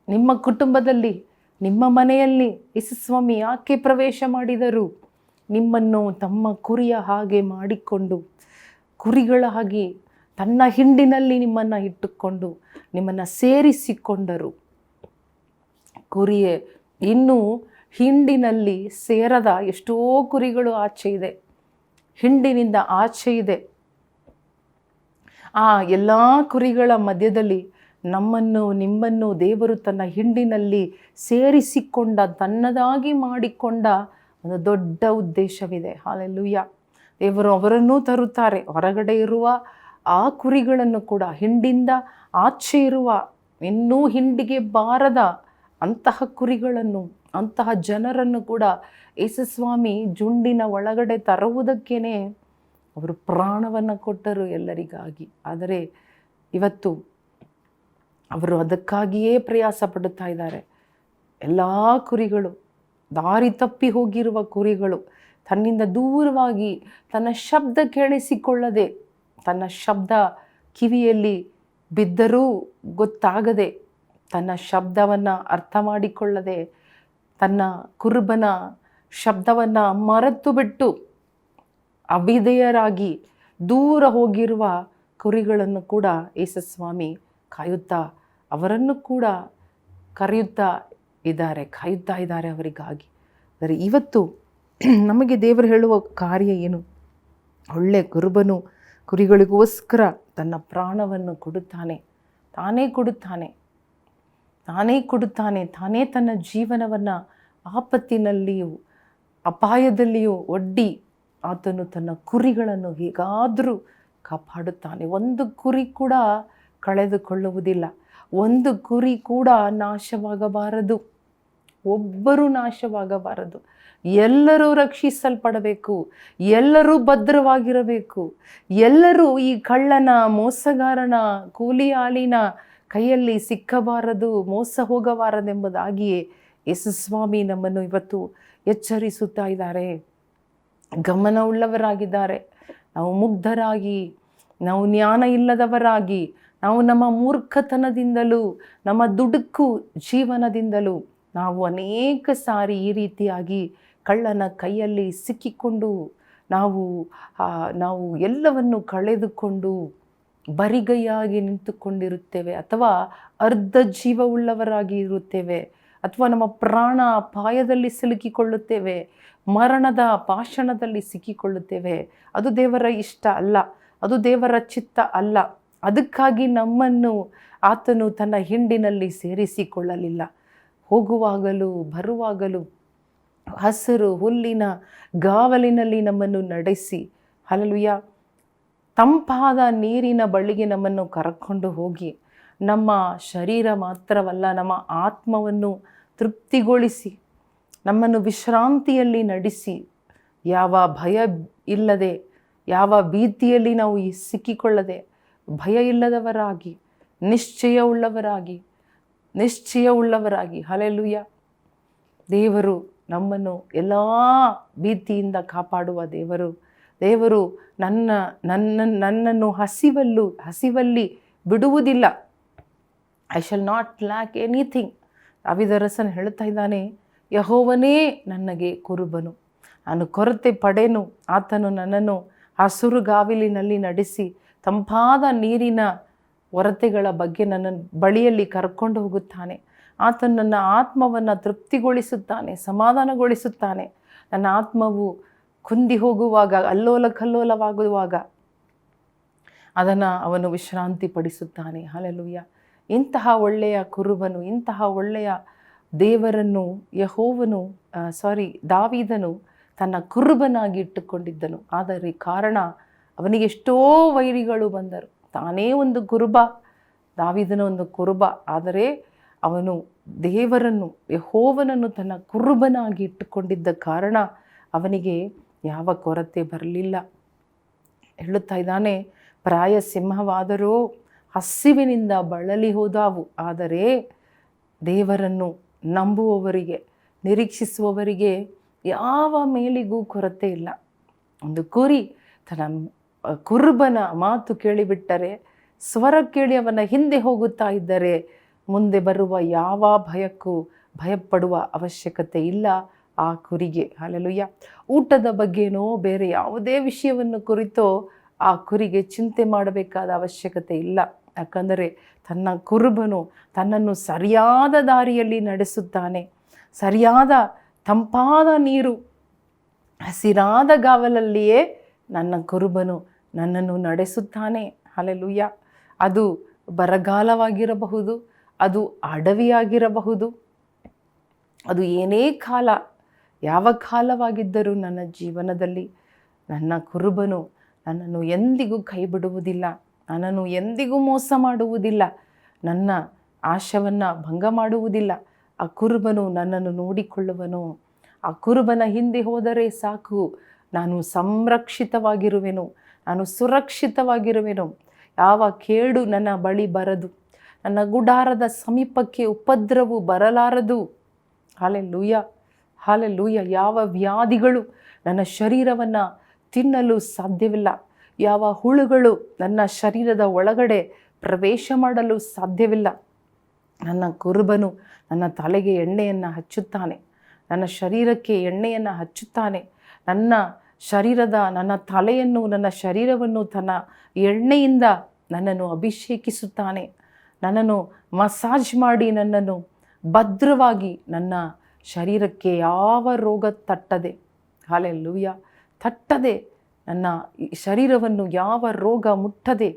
ನಿಮ್ಮ ಕುಟುಂಬದಲ್ಲಿ, ನಿಮ್ಮ ಮನೆಯಲ್ಲಿ ಯೇಸು ಸ್ವಾಮಿ ಯಾಕೆ ಪ್ರವೇಶ ಮಾಡಿದರು? ನಿಮ್ಮನ್ನು ತಮ್ಮ ಕುರಿಯ ಹಾಗೆ ಮಾಡಿಕೊಂಡು, ಕುರಿಗಳ ಹಾಗೆ ತನ್ನ ಹಿಂಡಿನಲ್ಲಿ ನಿಮ್ಮನ್ನು ಇಟ್ಟುಕೊಂಡು ನಿಮ್ಮನ್ನು ಸೇರಿಸಿಕೊಂಡರು. ಕುರಿಯೇ ಇನ್ನೂ ಹಿಂಡಿನಲ್ಲಿ ಸೇರದ ಎಷ್ಟೋ ಕುರಿಗಳು ಆಚೆ ಇದೆ, ಹಿಂಡಿನಿಂದ ಆಚೆ ಇದೆ. ಆ ಎಲ್ಲ ಕುರಿಗಳ ಮಧ್ಯದಲ್ಲಿ ನಿಮ್ಮನ್ನು ದೇವರು ತನ್ನ ಹಿಂಡಿನಲ್ಲಿ ಸೇರಿಸಿಕೊಂಡ, ತನ್ನದಾಗಿ ಮಾಡಿಕೊಂಡ ಒಂದು ದೊಡ್ಡ ಉದ್ದೇಶವಿದೆ. ಹಲ್ಲೆಲೂಯಾ. ದೇವರು ಅವರನ್ನೂ ತರುತ್ತಾರೆ. ಹೊರಗಡೆ ಇರುವ ಆ ಕುರಿಗಳನ್ನು ಕೂಡ, ಹಿಂಡಿಂದ ಆಚೆ ಇರುವ ಇನ್ನೂ ಹಿಂಡಿಗೆ ಬಾರದ ಅಂತಹ ಕುರಿಗಳನ್ನು, ಅಂತಹ ಜನರನ್ನು ಕೂಡ ಯೇಸುಸ್ವಾಮಿ ಜುಂಡಿನ ಒಳಗಡೆ ತರುವುದಕ್ಕೇನೆ ಅವರು ಪ್ರಾಣವನ್ನು ಕೊಟ್ಟರು ಎಲ್ಲರಿಗಾಗಿ. ಆದರೆ ಇವತ್ತು ಅವರು ಅದಕ್ಕಾಗಿಯೇ ಪ್ರಯಾಸ ಪಡುತ್ತಾ ಇದ್ದಾರೆ. ಎಲ್ಲ ಕುರಿಗಳು, ದಾರಿ ತಪ್ಪಿ ಹೋಗಿರುವ ಕುರಿಗಳು, ತನ್ನಿಂದ ದೂರವಾಗಿ, ತನ್ನ ಶಬ್ದ ಕೇಳಿಸಿಕೊಳ್ಳದೆ, ತನ್ನ ಶಬ್ದ ಕಿವಿಯಲ್ಲಿ ಬಿದ್ದರೂ ಗೊತ್ತಾಗದೆ, ತನ್ನ ಶಬ್ದವನ್ನು ಅರ್ಥ ಮಾಡಿಕೊಳ್ಳದೆ, ತನ್ನ ಕುರುಬನ ಶಬ್ದವನ್ನು ಮರೆತು ಬಿಟ್ಟು ಅವಿಧೇಯರಾಗಿ ದೂರ ಹೋಗಿರುವ ಕುರಿಗಳನ್ನು ಕೂಡ ಯೇಸುಸ್ವಾಮಿ ಕಾಯುತ್ತಾ, ಅವರನ್ನು ಕೂಡ ಕಾಯುತ್ತಾ ಇದ್ದಾರೆ ಅವರಿಗಾಗಿ. ಆದರೆ ಇವತ್ತು ನಮಗೆ ದೇವರು ಹೇಳುವ ಕಾರ್ಯ ಏನು? ಒಳ್ಳೆ ಕುರುಬನು ಕುರಿಗಳಿಗೋಸ್ಕರ ತನ್ನ ಪ್ರಾಣವನ್ನು ಕೊಡುತ್ತಾನೆ, ತಾನೇ ತನ್ನ ಜೀವನವನ್ನು ಆಪತ್ತಿನಲ್ಲಿಯೂ ಅಪಾಯದಲ್ಲಿಯೂ ಒಡ್ಡಿ ಆತನು ತನ್ನ ಕುರಿಗಳನ್ನು ಹೇಗಾದರೂ ಕಾಪಾಡುತ್ತಾನೆ. ಒಂದು ಕುರಿ ಕೂಡ ಕಳೆದುಕೊಳ್ಳುವುದಿಲ್ಲ, ಒಂದು ಕುರಿ ಕೂಡ ನಾಶವಾಗಬಾರದು, ಒಬ್ಬರೂ ನಾಶವಾಗಬಾರದು. ಎಲ್ಲರೂ ರಕ್ಷಿಸಲ್ಪಡಬೇಕು, ಎಲ್ಲರೂ ಭದ್ರವಾಗಿರಬೇಕು, ಎಲ್ಲರೂ ಈ ಕಳ್ಳನ, ಮೋಸಗಾರನ, ಕೂಲಿ ಆಳಿನ ಕೈಯಲ್ಲಿ ಸಿಕ್ಕಬಾರದು, ಮೋಸ ಹೋಗಬಾರದೆಂಬುದಾಗಿಯೇ ಯೇಸುಸ್ವಾಮಿ ನಮ್ಮನ್ನು ಇವತ್ತು ಎಚ್ಚರಿಸುತ್ತಾ ಇದ್ದಾರೆ. ಗಮನವುಳ್ಳವರಾಗಿದ್ದಾರೆ. ನಾವು ಮುಗ್ಧರಾಗಿ, ನಾವು ಜ್ಞಾನ ಇಲ್ಲದವರಾಗಿ, ನಾವು ನಮ್ಮ ಮೂರ್ಖತನದಿಂದಲೂ, ನಮ್ಮ ದುಡುಕು ಜೀವನದಿಂದಲೂ ನಾವು ಅನೇಕ ಸಾರಿ ಈ ರೀತಿಯಾಗಿ ಕಳ್ಳನ ಕೈಯಲ್ಲಿ ಸಿಕ್ಕಿಕೊಂಡು ನಾವು ಎಲ್ಲವನ್ನು ಕಳೆದುಕೊಂಡು ಬರಿಗೈಯಾಗಿ ನಿಂತುಕೊಂಡಿರುತ್ತೇವೆ, ಅಥವಾ ಅರ್ಧ ಜೀವವುಳ್ಳವರಾಗಿ ಇರುತ್ತೇವೆ, ಅಥವಾ ನಮ್ಮ ಪ್ರಾಣ ಅಪಾಯದಲ್ಲಿ ಸಿಲುಕಿಕೊಳ್ಳುತ್ತೇವೆ, ಮರಣದ ಪಾಷಾಣದಲ್ಲಿ ಸಿಕ್ಕಿಕೊಳ್ಳುತ್ತೇವೆ. ಅದು ದೇವರ ಇಷ್ಟ ಅಲ್ಲ, ಅದು ದೇವರ ಚಿತ್ತ ಅಲ್ಲ. ಅದಕ್ಕಾಗಿ ನಮ್ಮನ್ನು ಆತನು ತನ್ನ ಹಿಂಡಿನಲ್ಲಿ ಸೇರಿಸಿಕೊಳ್ಳಲಿಲ್ಲ. ಹೋಗುವಾಗಲೂ ಬರುವಾಗಲೂ ಹಸಿರು ಹುಲ್ಲಿನ ಗಾವಲಿನಲ್ಲಿ ನಮ್ಮನ್ನು ನಡೆಸಿ, ಹಲ್ಲೆಲೂಯಾ, ತಂಪಾದ ನೀರಿನ ಬಳಿಗೆ ನಮ್ಮನ್ನು ಕರ್ಕೊಂಡು ಹೋಗಿ, ನಮ್ಮ ಶರೀರ ಮಾತ್ರವಲ್ಲ ನಮ್ಮ ಆತ್ಮವನ್ನು ತೃಪ್ತಿಗೊಳಿಸಿ, ನಮ್ಮನ್ನು ವಿಶ್ರಾಂತಿಯಲ್ಲಿ ನಡೆಸಿ, ಯಾವ ಭಯ ಇಲ್ಲದೆ, ಯಾವ ಭೀತಿಯಲ್ಲಿ ನಾವು ಸಿಕ್ಕಿಕೊಳ್ಳದೆ, ಭಯ ಇಲ್ಲದವರಾಗಿ, ನಿಶ್ಚಯವುಳ್ಳವರಾಗಿ, ಹಲ್ಲೆಲೂಯಾ. ದೇವರು ನಮ್ಮನ್ನು ಎಲ್ಲ ಭೀತಿಯಿಂದ ಕಾಪಾಡುವ ದೇವರು. ದೇವರು ನನ್ನನ್ನು ಹಸಿವಲ್ಲಿ ಬಿಡುವುದಿಲ್ಲ. I shall not lack anything. ದಾವೀದರಸನು ಹೇಳ್ತಾ ಇದ್ದಾನೆ, ಯೆಹೋವನೇ ನನಗೆ ಕುರುಬನು, ನಾನು ಕೊರತೆ ಪಡೆನು. ಆತನು ನನ್ನನ್ನು ಹಸುರುಗಾವಲಿನಲ್ಲಿ ನಡೆಸಿ ತಂಪಾದ ನೀರಿನ ಒರತೆಗಳ ಬಗ್ಗೆ ನನ್ನ ಬಳಿಯಲ್ಲಿ ಕರ್ಕೊಂಡು ಹೋಗುತ್ತಾನೆ. ಆತನು ನನ್ನ ಆತ್ಮವನ್ನು ತೃಪ್ತಿಗೊಳಿಸುತ್ತಾನೆ, ಸಮಾಧಾನಗೊಳಿಸುತ್ತಾನೆ. ನನ್ನ ಆತ್ಮವು ಕುಂದಿ ಹೋಗುವಾಗ, ಅಲ್ಲೋಲ ಕಲ್ಲೋಲವಾಗುವಾಗ ಅದನ್ನು ಅವನು ವಿಶ್ರಾಂತಿ ಪಡಿಸುತ್ತಾನೆ. ಹಲ್ಲೆಲೂಯಾ. ಇಂತಹ ಒಳ್ಳೆಯ ಕುರುಬನು, ಇಂತಹ ಒಳ್ಳೆಯ ದೇವರನ್ನು ದಾವೀದನು ತನ್ನ ಕುರುಬನಾಗಿ ಇಟ್ಟುಕೊಂಡಿದ್ದನು. ಆದರೆ ಕಾರಣ, ಅವನಿಗೆ ಎಷ್ಟೋ ವೈರಿಗಳು ಬಂದರು. ತಾನೇ ಒಂದು ಕುರುಬ, ದಾವೀದನ ಒಂದು ಕುರುಬ. ಆದರೆ ಅವನು ದೇವರನ್ನು, ಯೆಹೋವನನ್ನು ತನ್ನ ಕುರುಬನಾಗಿ ಇಟ್ಟುಕೊಂಡಿದ್ದ ಕಾರಣ ಅವನಿಗೆ ಯಾವ ಕೊರತೆ ಬರಲಿಲ್ಲ. ಹೇಳುತ್ತಾ ಇದ್ದಾನೆ, ಪ್ರಾಯ ಸಿಂಹವಾದರೂ ಹಸಿವಿನಿಂದ ಬಳಲಿ ಹೋದಾವು, ಆದರೆ ದೇವರನ್ನು ನಂಬುವವರಿಗೆ, ನಿರೀಕ್ಷಿಸುವವರಿಗೆ ಯಾವ ಮೇಲಿಗೂ ಕೊರತೆ ಇಲ್ಲ. ಒಂದು ಕುರಿ ತನ್ನ ಕುರುಬನ ಮಾತು ಕೇಳಿಬಿಟ್ಟರೆ, ಸ್ವರ ಕೇಳಿ ಅವನ ಹಿಂದೆ ಹೋಗುತ್ತಾ ಇದ್ದರೆ ಮುಂದೆ ಬರುವ ಯಾವ ಭಯಕ್ಕೂ ಭಯಪಡುವ ಅವಶ್ಯಕತೆ ಇಲ್ಲ ಆ ಕುರಿಗೆ. ಹಲ್ಲೆಲೂಯಾ. ಊಟದ ಬಗ್ಗೆನೋ ಬೇರೆ ಯಾವುದೇ ವಿಷಯವನ್ನು ಕುರಿತೋ ಆ ಕುರಿಗೆ ಚಿಂತೆ ಮಾಡಬೇಕಾದ ಅವಶ್ಯಕತೆ ಇಲ್ಲ. ಯಾಕಂದರೆ ತನ್ನ ಕುರುಬನು ತನ್ನನ್ನು ಸರಿಯಾದ ದಾರಿಯಲ್ಲಿ ನಡೆಸುತ್ತಾನೆ. ಸರಿಯಾದ ತಂಪಾದ ನೀರು, ಹಸಿರಾದ ಗಾವಲಲ್ಲಿಯೇ ನನ್ನ ಕುರುಬನು ನನ್ನನ್ನು ನಡೆಸುತ್ತಾನೆ. ಹಲ್ಲೆಲೂಯಾ. ಅದು ಬರಗಾಲವಾಗಿರಬಹುದು, ಅದು ಅಡವಿಯಾಗಿರಬಹುದು, ಅದು ಏನೇ ಕಾಲ, ಯಾವ ಕಾಲವಾಗಿದ್ದರೂ ನನ್ನ ಜೀವನದಲ್ಲಿ ನನ್ನ ಕುರುಬನು ನನ್ನನ್ನು ಎಂದಿಗೂ ಕೈ ಬಿಡುವುದಿಲ್ಲ, ನನ್ನನ್ನು ಎಂದಿಗೂ ಮೋಸ ಮಾಡುವುದಿಲ್ಲ, ನನ್ನ ಆಶವನ್ನು ಭಂಗ ಮಾಡುವುದಿಲ್ಲ. ಆ ಕುರುಬನು ನನ್ನನ್ನು ನೋಡಿಕೊಳ್ಳುವನು. ಆ ಕುರುಬನ ಹಿಂದೆ ಹೋದರೆ ಸಾಕು, ನಾನು ಸಂರಕ್ಷಿತವಾಗಿರುವೆನು, ನಾನು ಸುರಕ್ಷಿತವಾಗಿರುವೆನು. ಯಾವ ಕೇಡು ನನ್ನ ಬಳಿ ಬರದು, ನನ್ನ ಗುಡಾರದ ಸಮೀಪಕ್ಕೆ ಉಪದ್ರವು ಬರಲಾರದು. Hallelujah, hallelujah. ಯಾವ ವ್ಯಾಧಿಗಳು ನನ್ನ ಶರೀರವನ್ನು ತಿನ್ನಲು ಸಾಧ್ಯವಿಲ್ಲ, ಯಾವ ಹುಳುಗಳು ನನ್ನ ಶರೀರದ ಒಳಗಡೆ ಪ್ರವೇಶ ಮಾಡಲು ಸಾಧ್ಯವಿಲ್ಲ. ನನ್ನ ಕುರುಬನು ನನ್ನ ತಲೆಗೆ ಎಣ್ಣೆಯನ್ನು ಹಚ್ಚುತ್ತಾನೆ, ನನ್ನ ಶರೀರಕ್ಕೆ ಎಣ್ಣೆಯನ್ನು ಹಚ್ಚುತ್ತಾನೆ. ನನ್ನ ತಲೆಯನ್ನು, ನನ್ನ ಶರೀರವನ್ನು ತನ್ನ ಎಣ್ಣೆಯಿಂದ ನನ್ನನ್ನು ಅಭಿಷೇಕಿಸುತ್ತಾನೆ. ನನ್ನನ್ನು ಮಸಾಜ್ ಮಾಡಿ ನನ್ನನ್ನು ಭದ್ರವಾಗಿ, ನನ್ನ ಶರೀರಕ್ಕೆ ಯಾವ ರೋಗ ತಟ್ಟದೆ, ಹಲ್ಲೆಲೂಯಾ, ತಟ್ಟದೆ, ನನ್ನ ಶರೀರವನ್ನು ಯಾವ ರೋಗ ಮುಟ್ಟದೆ,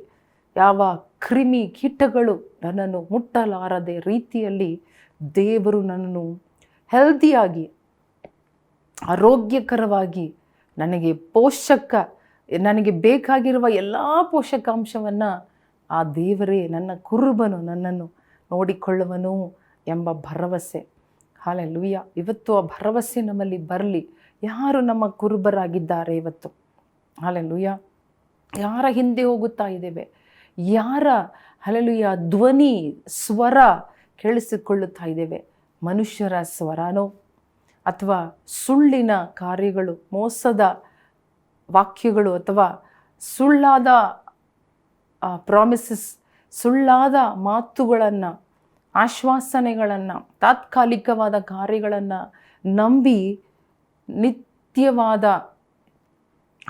ಯಾವ ಕ್ರಿಮಿ ಕೀಟಗಳು ನನ್ನನ್ನು ಮುಟ್ಟಲಾರದೆ ರೀತಿಯಲ್ಲಿ ದೇವರು ನನ್ನನ್ನು ಹೆಲ್ದಿಯಾಗಿ, ಆರೋಗ್ಯಕರವಾಗಿ, ನನಗೆ ಬೇಕಾಗಿರುವ ಎಲ್ಲ ಪೋಷಕಾಂಶವನ್ನು ಆ ದೇವರೇ, ನನ್ನ ಕುರುಬನು ನನ್ನನ್ನು ನೋಡಿಕೊಳ್ಳುವನು ಎಂಬ ಭರವಸೆ. ಹಲ್ಲೆಲೂಯಾ. ಇವತ್ತು ಆ ಭರವಸೆ ನಮ್ಮಲ್ಲಿ ಬರಲಿ. ಯಾರು ನಮ್ಮ ಕುರುಬರಾಗಿದ್ದಾರೆ ಇವತ್ತು? ಹಲ್ಲೆಲೂಯಾ. ಯಾರ ಹಿಂದೆ ಹೋಗುತ್ತಾ ಇದ್ದೇವೆ? ಯಾರ ಹಲ್ಲೆಲೂಯಾ ಧ್ವನಿ, ಸ್ವರ ಕೇಳಿಸಿಕೊಳ್ಳುತ್ತಾ ಇದ್ದೇವೆ? ಮನುಷ್ಯರ ಸ್ವರನೋ ಅಥವಾ ಸುಳ್ಳಿನ ಕಾರ್ಯಗಳು, ಮೋಸದ ವಾಕ್ಯಗಳು, ಅಥವಾ ಸುಳ್ಳಾದ ಪ್ರಾಮಿಸಸ್, ಸುಳ್ಳಾದ ಮಾತುಗಳನ್ನು, ಆಶ್ವಾಸನೆಗಳನ್ನು, ತಾತ್ಕಾಲಿಕವಾದ ಕಾರ್ಯಗಳನ್ನು ನಂಬಿ ನಿತ್ಯವಾದ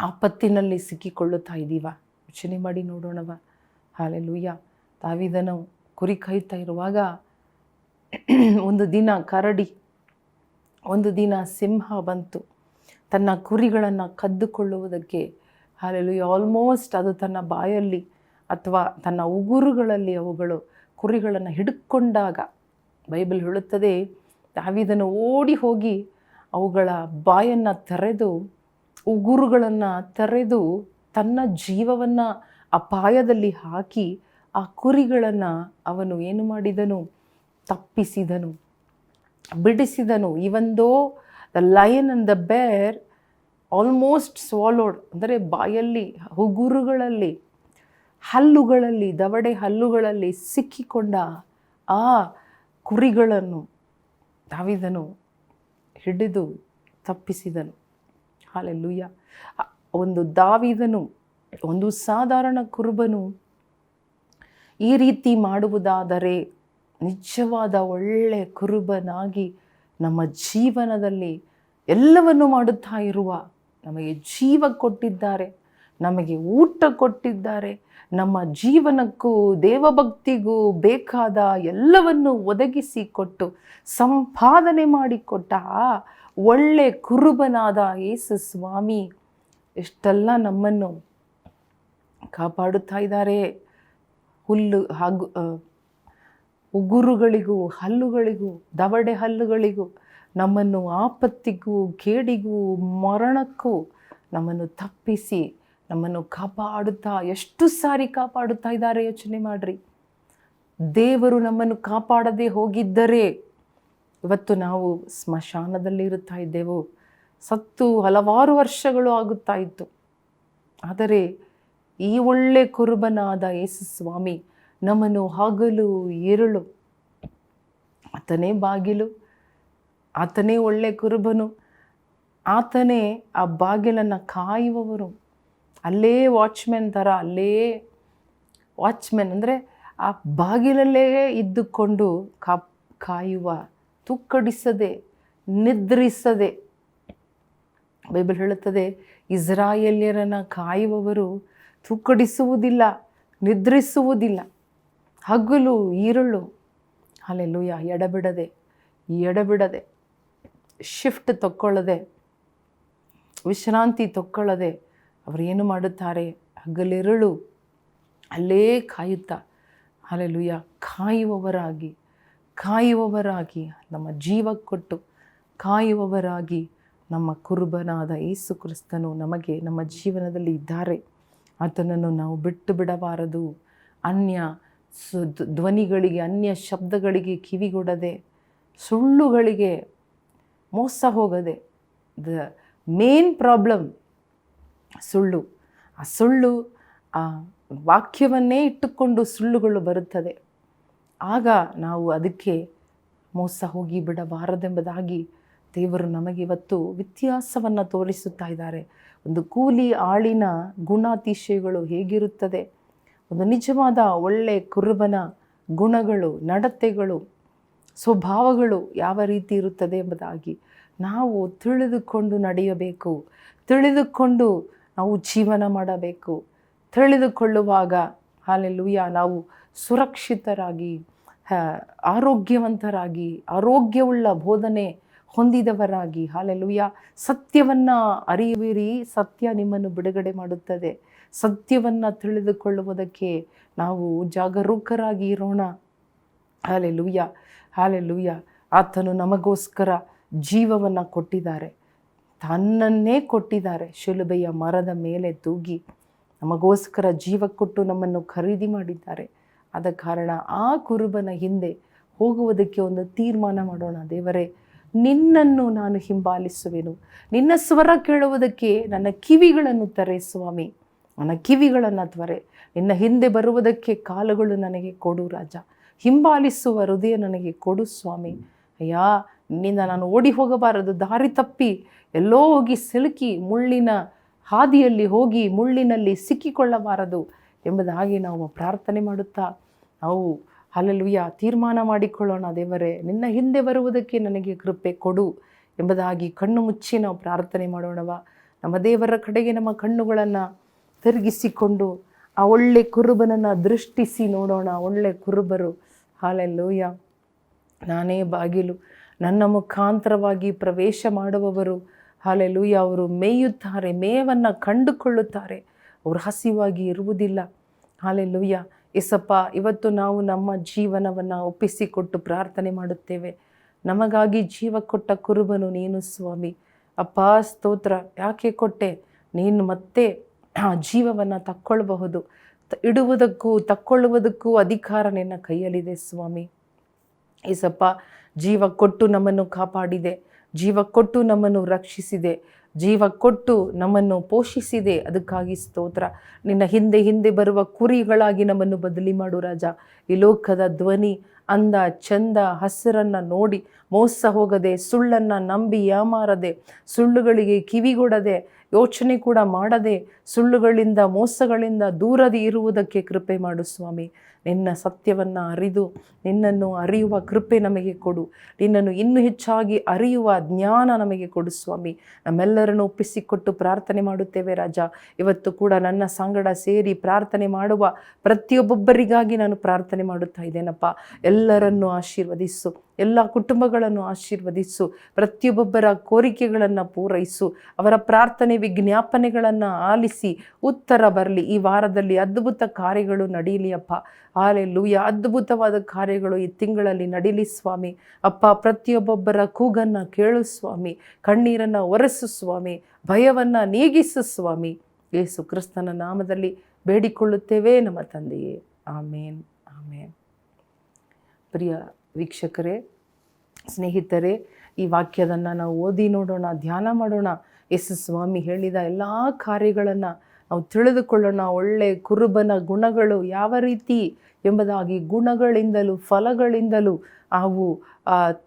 ಆಪತ್ತಿನಲ್ಲಿ ಸಿಕ್ಕಿಕೊಳ್ಳುತ್ತಾ ಇದ್ದೀವ? ಯೋಚನೆ ಮಾಡಿ ನೋಡೋಣವ. ಹಲ್ಲೆಲೂಯಾ. ದಾವೀದನು ಕುರಿ ಕಾಯ್ತಾ ಇರುವಾಗ ಒಂದು ದಿನ ಕರಡಿ, ಒಂದು ದಿನ ಸಿಂಹ ಬಂತು ತನ್ನ ಕುರಿಗಳನ್ನು ಕದ್ದುಕೊಳ್ಳುವುದಕ್ಕೆ. ಹಲ್ಲೆಲೂಯಾ. ಆಲ್ಮೋಸ್ಟ್ ಅದು ತನ್ನ ಬಾಯಲ್ಲಿ ಅಥವಾ ತನ್ನ ಉಗುರುಗಳಲ್ಲಿ ಅವುಗಳು ಕುರಿಗಳನ್ನು ಹಿಡ್ಕೊಂಡಾಗ ಬೈಬಲ್ ಹೇಳುತ್ತದೆ, ದಾವೀದನು ಓಡಿ ಹೋಗಿ ಅವುಗಳ ಬಾಯನ್ನು ತೆರೆದು, ಉಗುರುಗಳನ್ನು ತೆರೆದು ತನ್ನ ಜೀವವನ್ನು ಅಪಾಯದಲ್ಲಿ ಹಾಕಿ ಆ ಕುರಿಗಳನ್ನು ಅವನು ಏನು ಮಾಡಿದನು? ತಪ್ಪಿಸಿದನು, ಬಿಡಿಸಿದನು. Even though the lion and the bear almost swallowed, ಅಂದರೆ ಬಾಯಲ್ಲಿ, ಉಗುರುಗಳಲ್ಲಿ, ಹಲ್ಲುಗಳಲ್ಲಿ, ದವಡೆ ಹಲ್ಲುಗಳಲ್ಲಿ ಸಿಕ್ಕಿಕೊಂಡ ಆ ಕುರಿಗಳನ್ನು ದಾವೀದನು ಹಿಡಿದು ತಪ್ಪಿಸಿದನು. ಹಲ್ಲೆಲೂಯ. ಒಂದು ದಾವೀದನು, ಒಂದು ಸಾಧಾರಣ ಕುರುಬನು ಈ ರೀತಿ ಮಾಡುವುದಾದರೆ ನಿಜವಾದ ಒಳ್ಳೆ ಕುರುಬನಾಗಿ ನಮ್ಮ ಜೀವನದಲ್ಲಿ ಎಲ್ಲವನ್ನು ಮಾಡುತ್ತಾ ಇರುವ, ನಮಗೆ ಜೀವ ಕೊಟ್ಟಿದ್ದಾರೆ, ನಮಗೆ ಊಟ ಕೊಟ್ಟಿದ್ದಾರೆ, ನಮ್ಮ ಜೀವನಕ್ಕೂ ದೇವಭಕ್ತಿಗೂ ಬೇಕಾದ ಎಲ್ಲವನ್ನು ಒದಗಿಸಿಕೊಟ್ಟು ಸಂಪಾದನೆ ಮಾಡಿಕೊಟ್ಟ ಒಳ್ಳೆ ಕುರುಬನಾದ ಯೇಸು ಸ್ವಾಮಿ ಎಷ್ಟೆಲ್ಲ ನಮ್ಮನ್ನು ಕಾಪಾಡುತ್ತಾ ಇದ್ದಾರೆ. ಹುಲ್ಲು ಹಾಗೂ ಉಗುರುಗಳಿಗೂ ಹಲ್ಲುಗಳಿಗೂ ದವಡೆ ಹಲ್ಲುಗಳಿಗೂ ನಮ್ಮನ್ನು ಆಪತ್ತಿಗೂ ಕೇಡಿಗೂ ಮರಣಕ್ಕೂ ನಮ್ಮನ್ನು ತಪ್ಪಿಸಿ ನಮ್ಮನ್ನು ಕಾಪಾಡುತ್ತಾ ಎಷ್ಟು ಸಾರಿ ಕಾಪಾಡುತ್ತಾ ಇದ್ದಾರೆ ಯೋಚನೆ ಮಾಡ್ರಿ. ದೇವರು ನಮ್ಮನ್ನು ಕಾಪಾಡದೆ ಹೋಗಿದ್ದರೆ ಇವತ್ತು ನಾವು ಸ್ಮಶಾನದಲ್ಲಿ ಇರುತ್ತಾ ಇದ್ದೆವು, ಸತ್ತು ಹಲವಾರು ವರ್ಷಗಳು ಆಗುತ್ತಾ ಇತ್ತು. ಆದರೆ ಈ ಒಳ್ಳೆ ಕುರುಬನಾದ ಯೇಸು ಸ್ವಾಮಿ ನಮ್ಮನ್ನು ಹಗಲು ഇരുಳು, ಆತನೇ ಬಾಗಿಲು, ಆತನೇ ಒಳ್ಳೆ ಕುರುಬನು, ಆತನೇ ಆ ಬಾಗಿಲನ್ನು ಕಾಯುವವರು. ಅಲ್ಲೇ ವಾಚ್ಮೆನ್ ಥರ, ಅಲ್ಲೇ ವಾಚ್ಮೆನ್ ಅಂದರೆ ಆ ಬಾಗಿಲಲ್ಲೇ ಇದ್ದುಕೊಂಡು ಕಾಯುವ, ತುಕ್ಕಡಿಸದೆ ನಿದ್ರಿಸದೆ. ಬೈಬಲ್ ಹೇಳುತ್ತದೆ, ಇಸ್ರಾಯೇಲ್ಯರನ್ನು ಕಾಯುವವರು ತುಕ್ಕಡಿಸುವುದಿಲ್ಲ, ನಿದ್ರಿಸುವುದಿಲ್ಲ, ಹಗಲು ഇരുಳು. ಹಲ್ಲೆಲೂಯ. ಎಡಬಿಡದೆ ಶಿಫ್ಟ್ ತಕ್ಕೊಳ್ಳದೆ, ವಿಶ್ರಾಂತಿ ತಕ್ಕೊಳ್ಳದೆ ಅವರೇನು ಮಾಡುತ್ತಾರೆ, ಹಗಲಿರುಳು ಅಲ್ಲೇ ಕಾಯುತ್ತಾ, ಹಲ್ಲೆಲೂಯ, ಕಾಯುವವರಾಗಿ ನಮ್ಮ ಜೀವ ಕೊಟ್ಟು ಕಾಯುವವರಾಗಿ ನಮ್ಮ ಕುರುಬನಾದ ಯೇಸು ಕ್ರಿಸ್ತನು ನಮಗೆ ನಮ್ಮ ಜೀವನದಲ್ಲಿ ಇದ್ದಾರೆ. ಆತನನ್ನು ನಾವು ಬಿಟ್ಟು ಬಿಡಬಾರದು. ಅನ್ಯ ಧ್ವನಿಗಳಿಗೆ, ಅನ್ಯ ಶಬ್ದಗಳಿಗೆ ಕಿವಿಗೊಡದೆ, ಸುಳ್ಳುಗಳಿಗೆ ಮೋಸ ಹೋಗದೆ. ದ ಮೇನ್ ಪ್ರಾಬ್ಲಮ್ ಸುಳ್ಳು. ಆ ಸುಳ್ಳು, ಆ ವಾಕ್ಯವನ್ನೇ ಇಟ್ಟುಕೊಂಡು ಸುಳ್ಳುಗಳು ಬರುತ್ತದೆ. ಆಗ ನಾವು ಅದಕ್ಕೆ ಮೋಸ ಹೋಗಿ ಬಿಡಬಾರದೆಂಬುದಾಗಿ ದೇವರು ನಮಗೆ ಇವತ್ತು ವ್ಯತ್ಯಾಸವನ್ನು ತೋರಿಸುತ್ತಾ ಇದ್ದಾರೆ. ಒಂದು ಕೂಲಿ ಆಳಿನ ಗುಣಾತಿಶಯಗಳು ಹೇಗಿರುತ್ತದೆ, ಒಂದು ನಿಜವಾದ ಒಳ್ಳೆ ಕುರುಬನ ಗುಣಗಳು, ನಡತೆಗಳು, ಸ್ವಭಾವಗಳು ಯಾವ ರೀತಿ ಇರುತ್ತದೆ ಎಂಬುದಾಗಿ ನಾವು ತಿಳಿದುಕೊಂಡು ನಡೆಯಬೇಕು. ತಿಳಿದುಕೊಂಡು ನಾವು ಜೀವನ ಮಾಡಬೇಕು. ತಿಳಿದುಕೊಳ್ಳುವಾಗ ಹಲ್ಲೆಲೂಯ ನಾವು ಸುರಕ್ಷಿತರಾಗಿ, ಆರೋಗ್ಯವಂತರಾಗಿ, ಆರೋಗ್ಯವುಳ್ಳ ಬೋಧನೆ ಹೊಂದಿದವರಾಗಿ, ಹಲ್ಲೆಲೂಯ, ಸತ್ಯವನ್ನು ಅರಿಯುವಿರಿ, ಸತ್ಯ ನಿಮ್ಮನ್ನು ಬಿಡುಗಡೆ ಮಾಡುತ್ತದೆ. ಸತ್ಯವನ್ನು ತಿಳಿದುಕೊಳ್ಳುವುದಕ್ಕೆ ನಾವು ಜಾಗರೂಕರಾಗಿ ಇರೋಣ. Hallelujah, hallelujah. ಆತನು ನಮಗೋಸ್ಕರ ಜೀವವನ್ನು ಕೊಟ್ಟಿದ್ದಾರೆ, ತನ್ನನ್ನೇ ಕೊಟ್ಟಿದ್ದಾರೆ. ಶಿಲುಬೆಯ ಮರದ ಮೇಲೆ ತೂಗಿ ನಮಗೋಸ್ಕರ ಜೀವ ಕೊಟ್ಟು ನಮ್ಮನ್ನು ಖರೀದಿ ಮಾಡಿದ್ದಾರೆ. ಆದ ಕಾರಣ ಆ ಕುರುಬನ ಹಿಂದೆ ಹೋಗುವುದಕ್ಕೆ ಒಂದು ತೀರ್ಮಾನ ಮಾಡೋಣ. ದೇವರೇ, ನಿನ್ನನ್ನು ನಾನು ಹಿಂಬಾಲಿಸುವೆನು. ನಿನ್ನ ಸ್ವರ ಕೇಳುವುದಕ್ಕೆ ನನ್ನ ಕಿವಿಗಳನ್ನು ತೆರೆ ಸ್ವಾಮಿ, ನನ್ನ ಕಿವಿಗಳನ್ನು ತ್ವರೆ. ನಿನ್ನ ಹಿಂದೆ ಬರುವುದಕ್ಕೆ ಕಾಲುಗಳು ನನಗೆ ಕೊಡು ರಾಜ. ಹಿಂಬಾಲಿಸುವ ಹೃದಯ ನನಗೆ ಕೊಡು ಸ್ವಾಮಿ. ಅಯ್ಯ, ನಿನ್ನಿಂದ ನಾನು ಓಡಿ ಹೋಗಬಾರದು, ದಾರಿ ತಪ್ಪಿ ಎಲ್ಲೋ ಹೋಗಿ ಸಿಲುಕಿ ಮುಳ್ಳಿನ ಹಾದಿಯಲ್ಲಿ ಹೋಗಿ ಮುಳ್ಳಿನಲ್ಲಿ ಸಿಕ್ಕಿಕೊಳ್ಳಬಾರದು ಎಂಬುದಾಗಿ ನಾವು ಪ್ರಾರ್ಥನೆ ಮಾಡುತ್ತಾ ನಾವು ಹಲ್ಲೆಲೂಯ ತೀರ್ಮಾನ ಮಾಡಿಕೊಳ್ಳೋಣ. ದೇವರೇ, ನಿನ್ನ ಹಿಂದೆ ಬರುವುದಕ್ಕೆ ನನಗೆ ಕೃಪೆ ಕೊಡು ಎಂಬುದಾಗಿ ಕಣ್ಣು ಮುಚ್ಚಿ ನಾವು ಪ್ರಾರ್ಥನೆ ಮಾಡೋಣವ. ನಮ್ಮ ದೇವರ ಕಡೆಗೆ ನಮ್ಮ ಕಣ್ಣುಗಳನ್ನು ತಿರುಗಿಸಿಕೊಂಡು ಆ ಒಳ್ಳೆ ಕುರುಬನನ್ನು ದೃಷ್ಟಿಸಿ ನೋಡೋಣ. ಒಳ್ಳೆ ಕುರುಬರು, ಹಲ್ಲೆಲೂಯ, ನಾನೇ ಬಾಗಿಲು, ನನ್ನ ಮುಖಾಂತರವಾಗಿ ಪ್ರವೇಶ ಮಾಡುವವರು, ಹಲ್ಲೆಲೂಯ, ಅವರು ಮೇಯುತ್ತಾರೆ, ಮೇವನ್ನು ಕಂಡುಕೊಳ್ಳುತ್ತಾರೆ, ಅವರು ಹಸಿವಾಗಿ ಇರುವುದಿಲ್ಲ. ಹಲ್ಲೆಲೂಯ. ಯೇಸಪ್ಪ, ಇವತ್ತು ನಾವು ನಮ್ಮ ಜೀವನವನ್ನು ಒಪ್ಪಿಸಿಕೊಟ್ಟು ಪ್ರಾರ್ಥನೆ ಮಾಡುತ್ತೇವೆ. ನಮಗಾಗಿ ಜೀವ ಕೊಟ್ಟ ಕುರುಬನು ನೀನು ಸ್ವಾಮಿ. ಅಪ್ಪ, ಸ್ತೋತ್ರ. ಯಾಕೆ ಕೊಟ್ಟೆ? ನೀನು ಮತ್ತೆ ಆ ಜೀವವನ್ನು ತಕ್ಕೊಳ್ಳಬಹುದು. ಇಡುವುದಕ್ಕೂ ತಕ್ಕೊಳ್ಳುವುದಕ್ಕೂ ಅಧಿಕಾರ ನಿನ್ನ ಕೈಯಲ್ಲಿದೆ ಸ್ವಾಮಿ. ಯೇಸಪ್ಪ, ಜೀವ ಕೊಟ್ಟು ನಮ್ಮನ್ನು ಕಾಪಾಡಿದೆ, ಜೀವ ಕೊಟ್ಟು ನಮ್ಮನ್ನು ರಕ್ಷಿಸಿದೆ, ಜೀವ ಕೊಟ್ಟು ನಮ್ಮನ್ನು ಪೋಷಿಸಿದೆ. ಅದಕ್ಕಾಗಿ ಸ್ತೋತ್ರ. ನಿನ್ನ ಹಿಂದೆ ಹಿಂದೆ ಬರುವ ಕುರಿಗಳಾಗಿ ನಮ್ಮನ್ನು ಬದಲಿ ಮಾಡು ರಾಜ. ಈ ಲೋಕದ ಧ್ವನಿ ಅಂದ ಚಂದ ಹಸಿರನ್ನು ನೋಡಿ ಮೋಸ ಹೋಗದೆ, ಸುಳ್ಳನ್ನು ನಂಬಿ ಯಾಮಾರದೆ, ಸುಳ್ಳುಗಳಿಗೆ ಕಿವಿಗೊಡದೆ, ಯೋಚನೆ ಕೂಡ ಮಾಡದೆ, ಸುಳ್ಳುಗಳಿಂದ ಮೋಸಗಳಿಂದ ದೂರದಿ ಇರುವುದಕ್ಕೆ ಕೃಪೆ ಮಾಡು ಸ್ವಾಮಿ. ನಿನ್ನ ಸತ್ಯವನ್ನು ಅರಿದು ನಿನ್ನನ್ನು ಅರಿಯುವ ಕೃಪೆ ನಮಗೆ ಕೊಡು. ನಿನ್ನನ್ನು ಇನ್ನೂ ಹೆಚ್ಚಾಗಿ ಅರಿಯುವ ಜ್ಞಾನ ನಮಗೆ ಕೊಡು ಸ್ವಾಮಿ. ನಮ್ಮೆಲ್ಲರನ್ನು ಒಪ್ಪಿಸಿಕೊಟ್ಟು ಪ್ರಾರ್ಥನೆ ಮಾಡುತ್ತೇವೆ ರಾಜ. ಇವತ್ತು ಕೂಡ ನನ್ನ ಸಂಗಡ ಸೇರಿ ಪ್ರಾರ್ಥನೆ ಮಾಡುವ ಪ್ರತಿಯೊಬ್ಬೊಬ್ಬರಿಗಾಗಿ ನಾನು ಪ್ರಾರ್ಥನೆ ಮಾಡುತ್ತಾ ಇದ್ದೇನಪ್ಪ. ಎಲ್ಲರನ್ನು ಆಶೀರ್ವದಿಸು, ಎಲ್ಲ ಕುಟುಂಬಗಳನ್ನು ಆಶೀರ್ವದಿಸು, ಪ್ರತಿಯೊಬ್ಬೊಬ್ಬರ ಕೋರಿಕೆಗಳನ್ನು ಪೂರೈಸು, ಅವರ ಪ್ರಾರ್ಥನೆ ವಿಜ್ಞಾಪನೆಗಳನ್ನು ಆಲಿಸಿ ಉತ್ತರ ಬರಲಿ. ಈ ವಾರದಲ್ಲಿ ಅದ್ಭುತ ಕಾರ್ಯಗಳು ನಡೀಲಿ ಅಪ್ಪ. ಹಲ್ಲೆಲೂಯಾ. ಅದ್ಭುತವಾದ ಕಾರ್ಯಗಳು ಈ ತಿಂಗಳಲ್ಲಿ ನಡೀಲಿ ಸ್ವಾಮಿ. ಅಪ್ಪ, ಪ್ರತಿಯೊಬ್ಬೊಬ್ಬರ ಕೂಗನ್ನು ಕೇಳು ಸ್ವಾಮಿ, ಕಣ್ಣೀರನ್ನು ಒರೆಸು ಸ್ವಾಮಿ, ಭಯವನ್ನು ನೀಗಿಸು ಸ್ವಾಮಿ. ಯೇಸು ಕ್ರಿಸ್ತನ ನಾಮದಲ್ಲಿ ಬೇಡಿಕೊಳ್ಳುತ್ತೇವೆ ನಮ್ಮ ತಂದೆಯೇ, ಆಮೇನ್, ಆಮೇನ್. ಪ್ರಿಯ ವೀಕ್ಷಕರೇ, ಸ್ನೇಹಿತರೆ, ಈ ವಾಕ್ಯದನ್ನು ನಾವು ಓದಿ ನೋಡೋಣ, ಧ್ಯಾನ ಮಾಡೋಣ. ಯೇಸು ಸ್ವಾಮಿ ಹೇಳಿದ ಎಲ್ಲ ಕಾರ್ಯಗಳನ್ನು ನಾವು ತಿಳಿದುಕೊಳ್ಳೋಣ. ಒಳ್ಳೆ ಕುರುಬನ ಗುಣಗಳು ಯಾವ ರೀತಿ ಎಂಬುದಾಗಿ ಗುಣಗಳಿಂದಲೂ ಫಲಗಳಿಂದಲೂ ನಾವು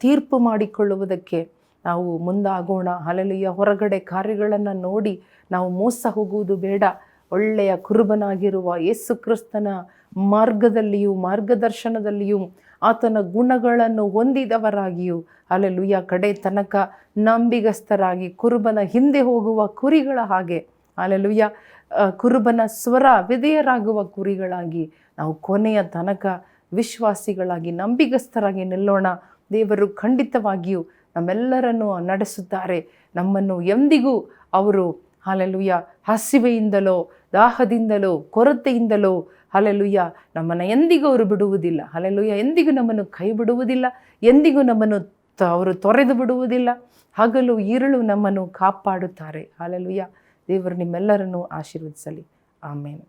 ತೀರ್ಪು ಮಾಡಿಕೊಳ್ಳುವುದಕ್ಕೆ ನಾವು ಮುಂದಾಗೋಣ. ಹಲ್ಲೆಲೂಯಾ. ಹೊರಗಡೆ ಕಾರ್ಯಗಳನ್ನು ನೋಡಿ ನಾವು ಮೋಸ ಹೋಗುವುದು ಬೇಡ. ಒಳ್ಳೆಯ ಕುರುಬನಾಗಿರುವ ಯೇಸು ಕ್ರಿಸ್ತನ ಮಾರ್ಗದಲ್ಲಿಯೂ ಮಾರ್ಗದರ್ಶನದಲ್ಲಿಯೂ ಆತನ ಗುಣಗಳನ್ನು ಹೊಂದಿದವರಾಗಿಯೂ ಹಲ್ಲೆಲೂಯಾ ಕಡೆ ತನಕ ನಂಬಿಗಸ್ತರಾಗಿ ಕುರುಬನ ಹಿಂದೆ ಹೋಗುವ ಕುರಿಗಳ ಹಾಗೆ ಹಲ್ಲೆಲೂಯಾ ಕುರುಬನ ಸ್ವರ ವಿಧೇಯರಾಗುವ ಕುರಿಗಳಾಗಿ ನಾವು ಕೊನೆಯ ತನಕ ವಿಶ್ವಾಸಿಗಳಾಗಿ ನಂಬಿಗಸ್ತರಾಗಿ ನಿಲ್ಲೋಣ. ದೇವರು ಖಂಡಿತವಾಗಿಯೂ ನಮ್ಮೆಲ್ಲರನ್ನು ನಡೆಸುತ್ತಾರೆ. ನಮ್ಮನ್ನು ಎಂದಿಗೂ ಅವರು ಹಲ್ಲೆಲೂಯಾ ಹಸಿವೆಯಿಂದಲೋ ದಾಹದಿಂದಲೋ ಕೊರತೆಯಿಂದಲೋ ಹಲ್ಲೆಲೂಯಾ ನಮ್ಮನ್ನು ಎಂದಿಗೂ ಅವರು ಬಿಡುವುದಿಲ್ಲ. ಹಲ್ಲೆಲೂಯಾ ಎಂದಿಗೂ ನಮ್ಮನ್ನು ಕೈ ಬಿಡುವುದಿಲ್ಲ. ಎಂದಿಗೂ ನಮ್ಮನ್ನು ಅವರು ತೊರೆದು ಬಿಡುವುದಿಲ್ಲ. ಹಗಲು ಇರುಳು ನಮ್ಮನ್ನು ಕಾಪಾಡುತ್ತಾರೆ. ಹಲ್ಲೆಲೂಯಾ. ದೇವರು ನಿಮ್ಮೆಲ್ಲರನ್ನು ಆಶೀರ್ವದಿಸಲಿ. ಆಮೇನ್.